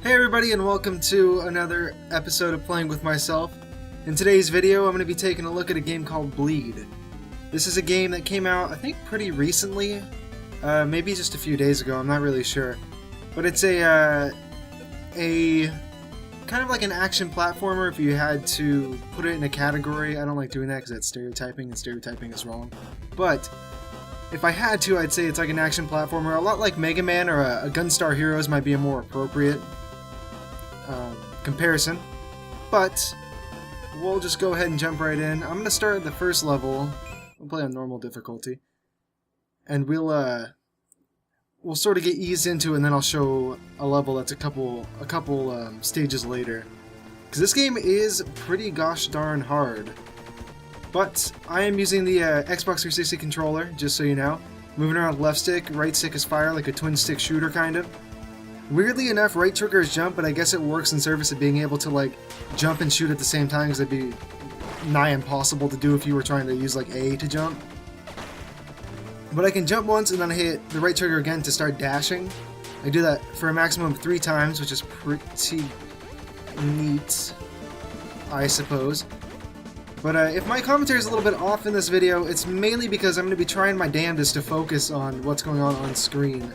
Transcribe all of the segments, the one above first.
Hey everybody, and welcome to another episode of Playing With Myself. In today's video, I'm going to be taking a look at a game called Bleed. This is a game that came out, I think, pretty recently. Maybe just a few days ago, I'm not really sure. But it's a kind of like an action platformer if you had to put it in a category. I don't like doing that because that's stereotyping, and stereotyping is wrong. But if I had to, I'd say it's like an action platformer. A lot like Mega Man or a Gunstar Heroes might be a more appropriate comparison, but we'll just go ahead and jump right in. I'm gonna start at the first level. We'll play on normal difficulty, and we'll sort of get eased into it, and then I'll show a level that's a couple stages later. Because this game is pretty gosh darn hard. But I am using the Xbox 360 controller, just so you know. Moving around left stick, right stick is fire, like a twin stick shooter kind of. Weirdly enough, right trigger is jump, but I guess it works in service of being able to like jump and shoot at the same time, because it'd be nigh impossible to do if you were trying to use like A to jump. But I can jump once and then I hit the right trigger again to start dashing. I do that for a maximum of 3 times, which is pretty neat, I suppose. But if my commentary is a little bit off in this video, it's mainly because I'm going to be trying my damnedest to focus on what's going on screen.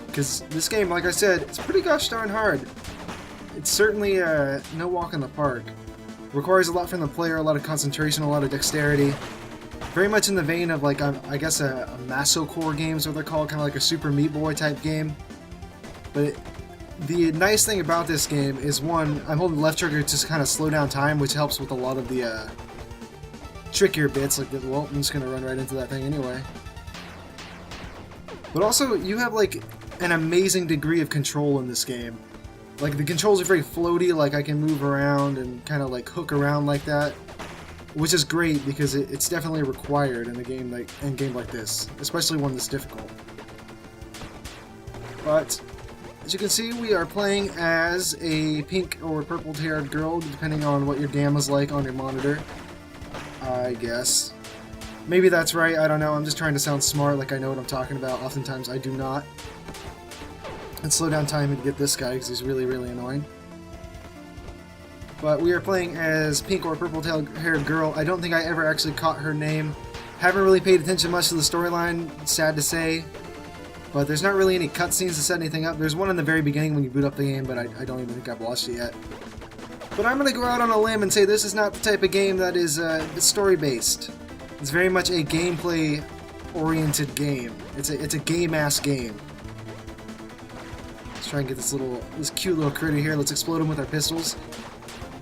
Because this game, like I said, it's pretty gosh darn hard. It's certainly no walk in the park. Requires a lot from the player, a lot of concentration, a lot of dexterity. Very much in the vein of like, I guess a Masocore game is what they're called, kind of like a Super Meat Boy type game. But the nice thing about this game is, one, I'm holding the left trigger to kind of slow down time, which helps with a lot of the trickier bits, like, well, I'm just going to run right into that thing anyway. But also, you have like an amazing degree of control in this game. Like, the controls are very floaty, like I can move around and kind of like hook around like that, which is great because it's definitely required in a game like this, especially one that's difficult. But as you can see, we are playing as a pink or purple-haired girl, depending on what your gamma's like on your monitor, I guess. Maybe that's right, I don't know, I'm just trying to sound smart like I know what I'm talking about. Oftentimes I do not. And slow down time and get this guy because he's really, really annoying. But we are playing as pink or purple-haired girl. I don't think I ever actually caught her name. Haven't really paid attention much to the storyline, sad to say. But there's not really any cutscenes to set anything up. There's one in the very beginning when you boot up the game, but I don't even think I've watched it yet. But I'm going to go out on a limb and say this is not the type of game that is story-based. It's very much a gameplay-oriented game. It's a game-ass game. Let's try and get this cute little critter here. Let's explode him with our pistols.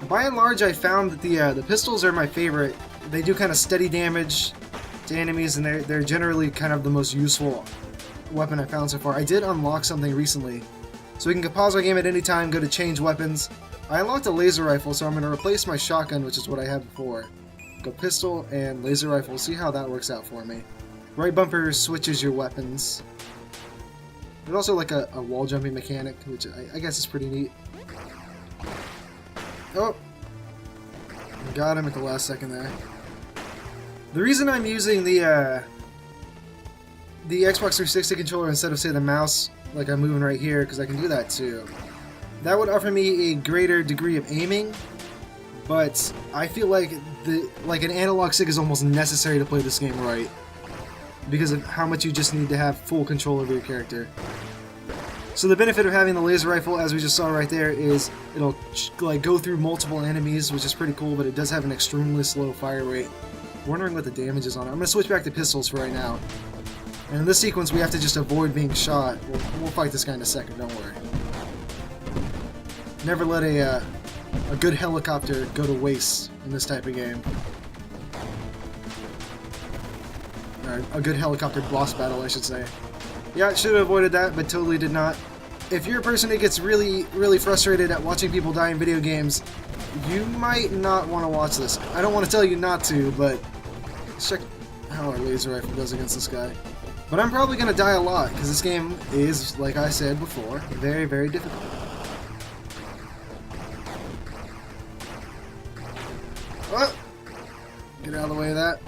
By and large, I found that the pistols are my favorite. They do kind of steady damage to enemies, and they're generally kind of the most useful weapon I found so far. I did unlock something recently, so we can pause our game at any time, go to change weapons. I unlocked a laser rifle, so I'm going to replace my shotgun, which is what I had before. Go pistol and laser rifle. See how that works out for me. Right bumper switches your weapons. There's also like a wall jumping mechanic, which I guess is pretty neat. Oh! Got him at the last second there. The reason I'm using the Xbox 360 controller instead of, say, the mouse, like I'm moving right here, because I can do that too. That would offer me a greater degree of aiming, but I feel like an analog stick is almost necessary to play this game right, because of how much you just need to have full control over your character. So the benefit of having the laser rifle, as we just saw right there, is it'll like go through multiple enemies, which is pretty cool, but it does have an extremely slow fire rate. Wondering what the damage is on it. I'm going to switch back to pistols for right now. And in this sequence, we have to just avoid being shot. We'll fight this guy in a second, don't worry. Never let a good helicopter go to waste in this type of game. Or a good helicopter boss battle, I should say. Yeah, should have avoided that, but totally did not. If you're a person that gets really, really frustrated at watching people die in video games, you might not want to watch this. I don't want to tell you not to, but let's check how our laser rifle does against this guy. But I'm probably going to die a lot, because this game is, like I said before, very, very difficult. Oh! Get out of the way of that.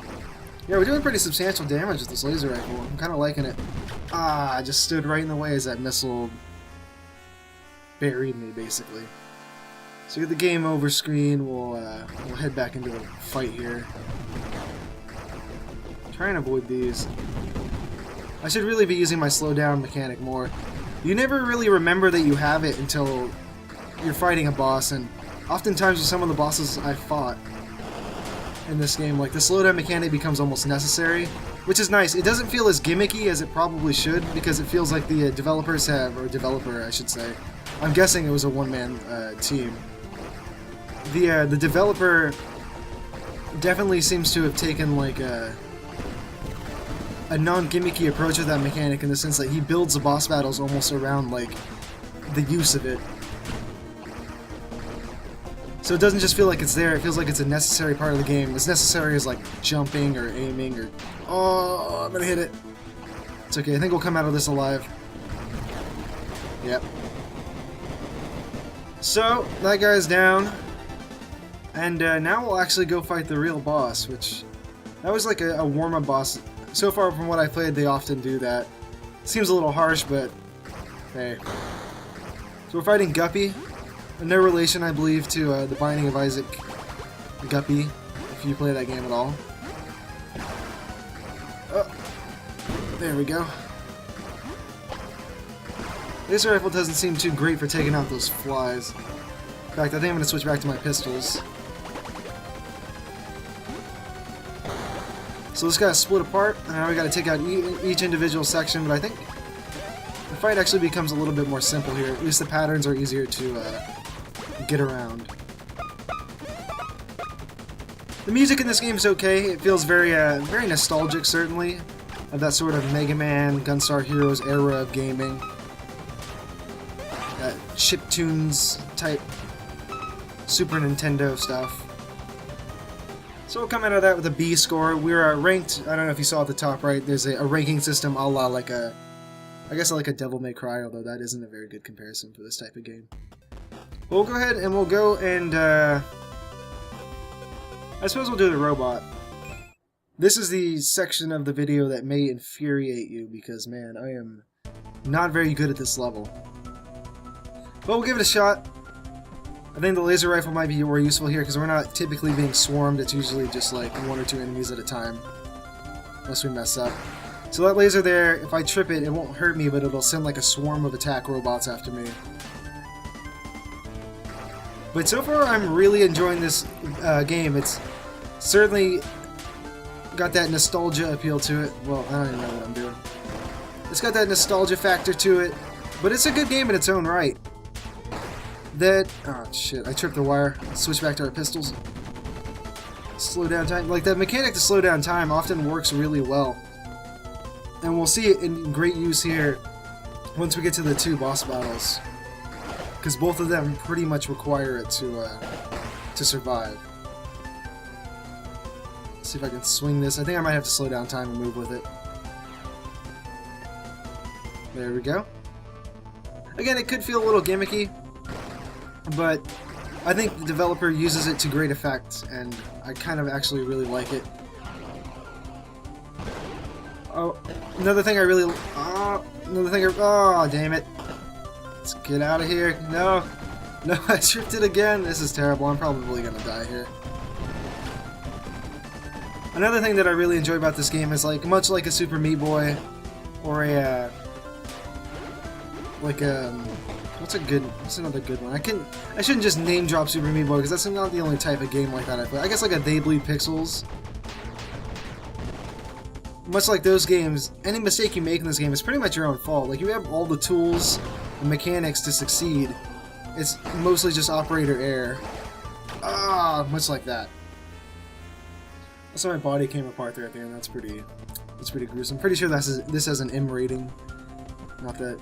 Yeah, we're doing pretty substantial damage with this laser rifle. I'm kind of liking it. Ah, I just stood right in the way as that missile buried me, basically. So get the game over screen, we'll head back into the fight here. Try and avoid these. I should really be using my slowdown mechanic more. You never really remember that you have it until you're fighting a boss, and oftentimes with some of the bosses I fought in this game, like the slowdown mechanic becomes almost necessary, which is nice. It doesn't feel as gimmicky as it probably should, because it feels like the developers have, or developer I should say, I'm guessing it was a one-man team. The developer definitely seems to have taken like a non-gimmicky approach with that mechanic, in the sense that he builds the boss battles almost around like the use of it. So it doesn't just feel like it's there, it feels like it's a necessary part of the game. As necessary as like jumping or aiming or... Oh, I'm gonna hit it. It's okay, I think we'll come out of this alive. Yep. So, that guy's down. And now we'll actually go fight the real boss, which... That was like a warm-up boss. So far from what I played, they often do that. Seems a little harsh, but hey. So we're fighting Guppy. No relation, I believe, to The Binding of Isaac Guppy, if you play that game at all. Oh, there we go. This rifle doesn't seem too great for taking out those flies. In fact, I think I'm going to switch back to my pistols. So this guy's split apart, and now we got to take out each individual section, but I think the fight actually becomes a little bit more simple here. At least the patterns are easier to get around. The music in this game is okay. It feels very very nostalgic, certainly, of that sort of Mega Man, Gunstar Heroes era of gaming. Chiptunes type Super Nintendo stuff. So we'll come out of that with a B score. We're ranked, I don't know if you saw at the top right, there's a ranking system a la like a, I guess like a Devil May Cry, although that isn't a very good comparison for this type of game. We'll go ahead and we'll go and, I suppose we'll do the robot. This is the section of the video that may infuriate you, because man, I am not very good at this level. But we'll give it a shot. I think the laser rifle might be more useful here, because we're not typically being swarmed. It's usually just like 1 or 2 enemies at a time, unless we mess up. So that laser there, if I trip it, it won't hurt me, but it'll send like a swarm of attack robots after me. But so far, I'm really enjoying this game. It's certainly got that nostalgia appeal to it. Well, I don't even know what I'm doing. It's got that nostalgia factor to it, but it's a good game in its own right. Oh shit, I tripped the wire. Let's switch back to our pistols. Slow down time. Like, that mechanic to slow down time often works really well. And we'll see it in great use here once we get to the 2 boss battles, because both of them pretty much require it to survive. Let's see if I can swing this. I think I might have to slow down time and move with it. There we go. Again, it could feel a little gimmicky, but I think the developer uses it to great effect, and I kind of actually really like it. Oh, another thing I really... Oh, damn it. Let's get out of here. No. No, I tripped it again. This is terrible. I'm probably gonna die here. Another thing that I really enjoy about this game is, like, much like a Super Meat Boy, or a, what's another good one? I shouldn't just name drop Super Meat Boy, because that's not the only type of game like that I play. I guess like a They Bleed Pixels. Much like those games, any mistake you make in this game is pretty much your own fault. Like, you have all the tools and mechanics to succeed. It's mostly just operator error. Ah, much like that. Also, my body came apart there at the end. That's pretty gruesome. Pretty sure this has an M rating. Not that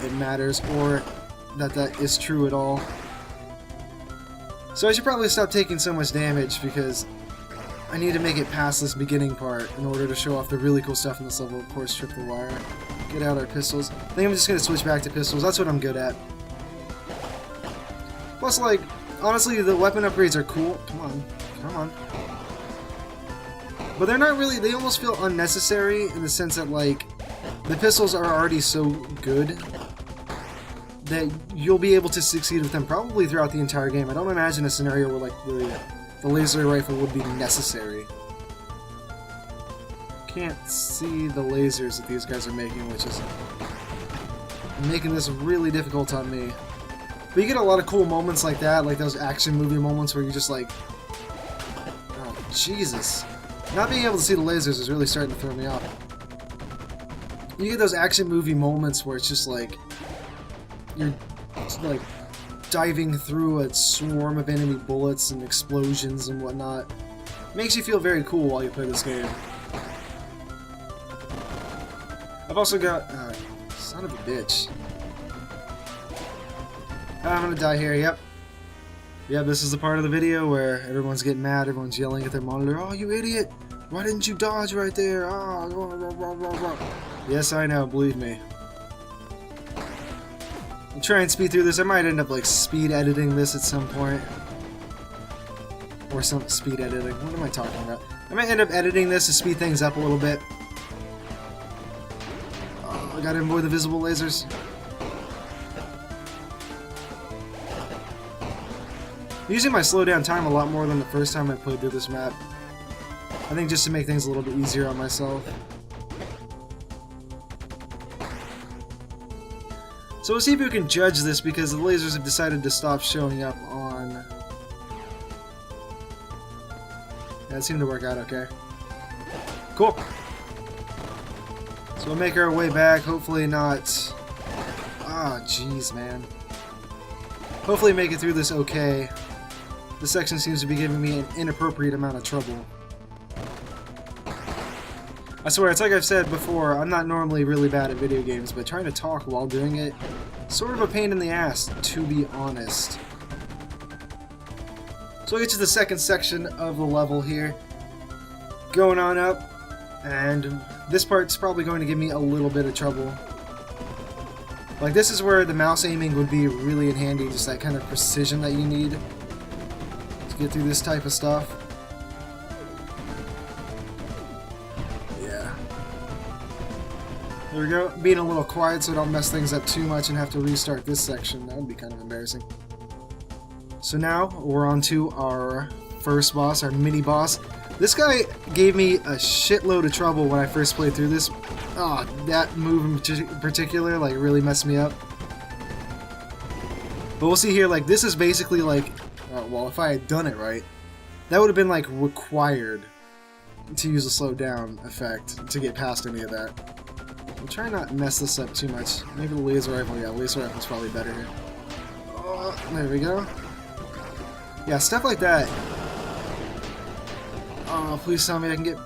it matters, or that is true at all. So I should probably stop taking so much damage, because I need to make it past this beginning part in order to show off the really cool stuff in this level. Of course, trip the wire. Get out our pistols. I think I'm just going to switch back to pistols. That's what I'm good at. Plus, like, honestly, the weapon upgrades are cool. Come on. Come on. But they're not really... They almost feel unnecessary in the sense that, like, the pistols are already so good that you'll be able to succeed with them probably throughout the entire game. I don't imagine a scenario where like the laser rifle would be necessary. Can't see the lasers that these guys are making, which is making this really difficult on me. But you get a lot of cool moments like that, like those action movie moments where you're just like, oh Jesus. Not being able to see the lasers is really starting to throw me off. You get those action movie moments where it's just like, you're like diving through a swarm of enemy bullets and explosions and whatnot. Makes you feel very cool while you play this game. I've also got... son of a bitch. I'm gonna die here, yep. Yep, this is the part of the video where everyone's getting mad, everyone's yelling at their monitor, "Oh, you idiot! Why didn't you dodge right there? Oh, rah, rah, rah, rah." Yes, I know, believe me. I'll try and speed through this. I might end up like speed editing this at some point. Or some speed editing. What am I talking about? I might end up editing this to speed things up a little bit. Oh, I gotta avoid the visible lasers. I'm using my slowdown time a lot more than the first time I played through this map. I think just to make things a little bit easier on myself. So we'll see if we can judge this because the lasers have decided to stop showing up on... Yeah, it seemed to work out okay. Cool! So we'll make our way back, hopefully not... Ah, jeez, man. Hopefully make it through this okay. This section seems to be giving me an inappropriate amount of trouble. I swear, it's like I've said before, I'm not normally really bad at video games, but trying to talk while doing it, sort of a pain in the ass, to be honest. So we'll get to the second section of the level here. Going on up, and this part's probably going to give me a little bit of trouble. Like, this is where the mouse aiming would be really in handy, just that kind of precision that you need to get through this type of stuff. Yeah. There we go. Being a little quiet so I don't mess things up too much and have to restart this section. That would be kind of embarrassing. So now, we're on to our first boss, our mini-boss. This guy gave me a shitload of trouble when I first played through this. Oh, that move in particular, like, really messed me up. But we'll see here, like, this is basically like, well, if I had done it right, that would have been, like, required to use a slow down effect to get past any of that. I'll try not to mess this up too much. Maybe the laser rifle, yeah, laser rifle's probably better here. Oh, there we go. Yeah, stuff like that. Oh, please tell me I can get...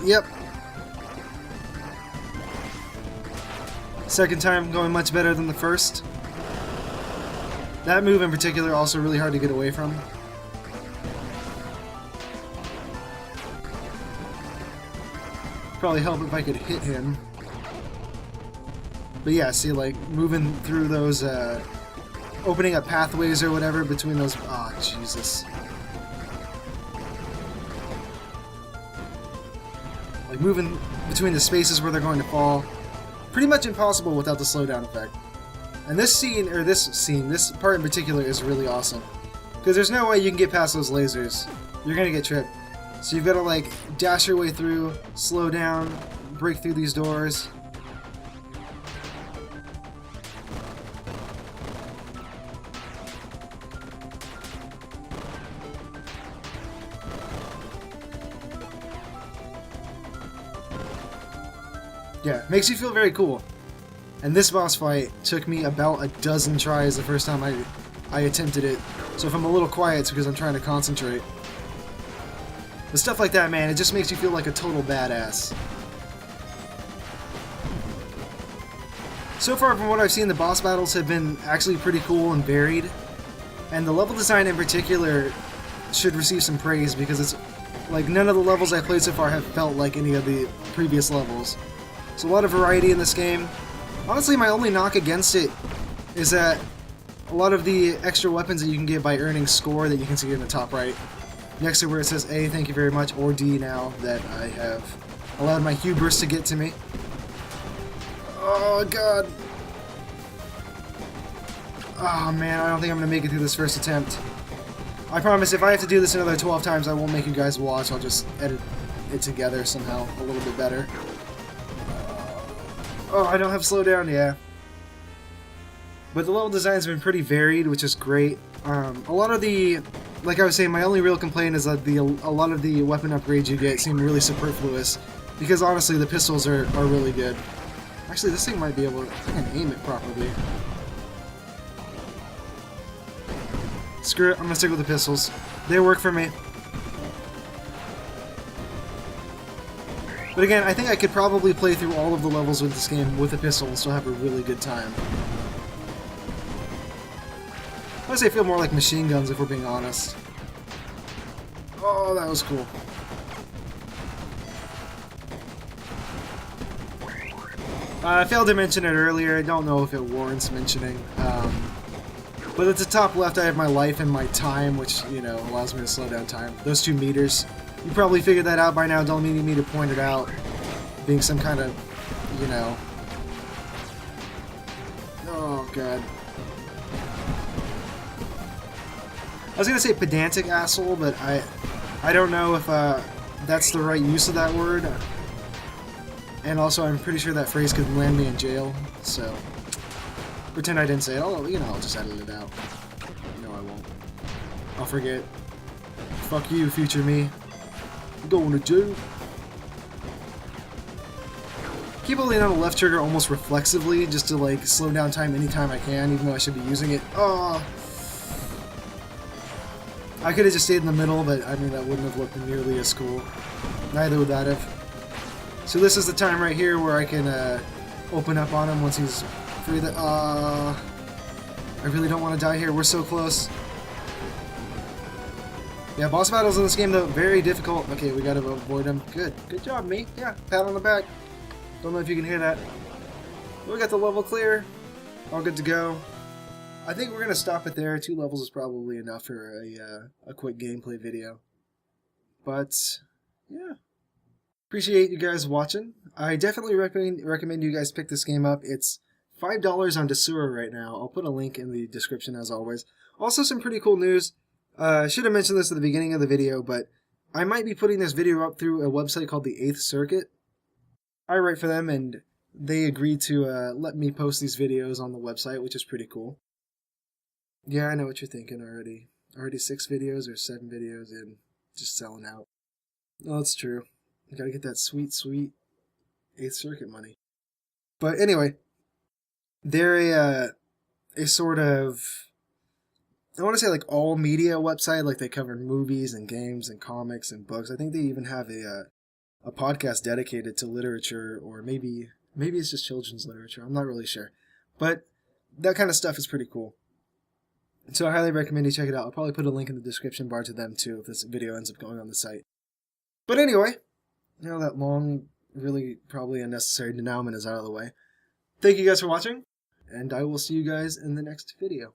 Yep. Second time going much better than the first. That move in particular also really hard to get away from. Probably help if I could hit him. But yeah, see, like, moving through those, opening up pathways or whatever between those... Oh, Jesus. Like, moving between the spaces where they're going to fall. Pretty much impossible without the slowdown effect. And this part in particular is really awesome. Because there's no way you can get past those lasers. You're gonna get tripped. So you've got to, like, dash your way through, slow down, break through these doors. Yeah, makes you feel very cool. And this boss fight took me about a dozen tries the first time I attempted it. So if I'm a little quiet, it's because I'm trying to concentrate. But stuff like that, man, it just makes you feel like a total badass. So far, from what I've seen, the boss battles have been actually pretty cool and varied. And the level design in particular should receive some praise because it's like none of the levels I've played so far have felt like any of the previous levels. So a lot of variety in this game. Honestly, my only knock against it is that a lot of the extra weapons that you can get by earning score that you can see in the top right, next to where it says A, thank you very much, or D now that I have allowed my hubris to get to me. Oh, God. Oh man, I don't think I'm gonna make it through this first attempt. I promise if I have to do this another 12 times, I won't make you guys watch. I'll just edit it together somehow a little bit better. Oh, I don't have slowdown, yeah. But the level design's been pretty varied, which is great. A lot of the, like I was saying, my only real complaint is that a lot of the weapon upgrades you get seem really superfluous. Because honestly, the pistols are really good. Actually, this thing might be able to, I think I can aim it properly. Screw it, I'm gonna stick with the pistols. They work for me. But again, I think I could probably play through all of the levels with this game with a pistol and still have a really good time. I say feel more like machine guns if we're being honest. Oh, that was cool. I failed to mention it earlier. I don't know if it warrants mentioning. But at the top left, I have my life and my time, which, you know, allows me to slow down time. Those 2 meters. You probably figured that out by now. Don't need me to point it out. Being some kind of, you know... Oh, God. I was gonna say pedantic asshole, but I don't know if that's the right use of that word. And also, I'm pretty sure that phrase could land me in jail, so... Pretend I didn't say it. Oh, you know, I'll just edit it out. No, I won't. I'll forget. Fuck you, future me. I'm going to jail. Keep holding down the left trigger almost reflexively, just to, like, slow down time anytime I can, even though I should be using it. Oh! I could have just stayed in the middle, but, I mean, that wouldn't have looked nearly as cool. Neither would that have. So this is the time right here where I can, open up on him once he's... I really don't want to die here. We're so close. Yeah, boss battles in this game, though, very difficult. Okay, we gotta avoid them. Good. Good job, me. Yeah, pat on the back. Don't know if you can hear that. We got the level clear. All good to go. I think we're gonna stop it there. 2 levels is probably enough for a quick gameplay video. But, yeah. Appreciate you guys watching. I definitely recommend you guys pick this game up. It's $5 on Desura right now. I'll put a link in the description as always. Also some pretty cool news. I should have mentioned this at the beginning of the video, but I might be putting this video up through a website called the 8th Circuit. I write for them and they agreed to let me post these videos on the website, which is pretty cool. Yeah, I know what you're thinking already. Already 6 videos or 7 videos in, just selling out. No, that's true. You gotta get that sweet, sweet 8th Circuit money. But anyway, they're a sort of, I want to say like all media website, like they cover movies and games and comics and books. I think they even have a podcast dedicated to literature, or maybe it's just children's literature. I'm not really sure. But that kind of stuff is pretty cool. So I highly recommend you check it out. I'll probably put a link in the description bar to them too if this video ends up going on the site. But anyway, now that long, really probably unnecessary denouement is out of the way. Thank you guys for watching, and I will see you guys in the next video.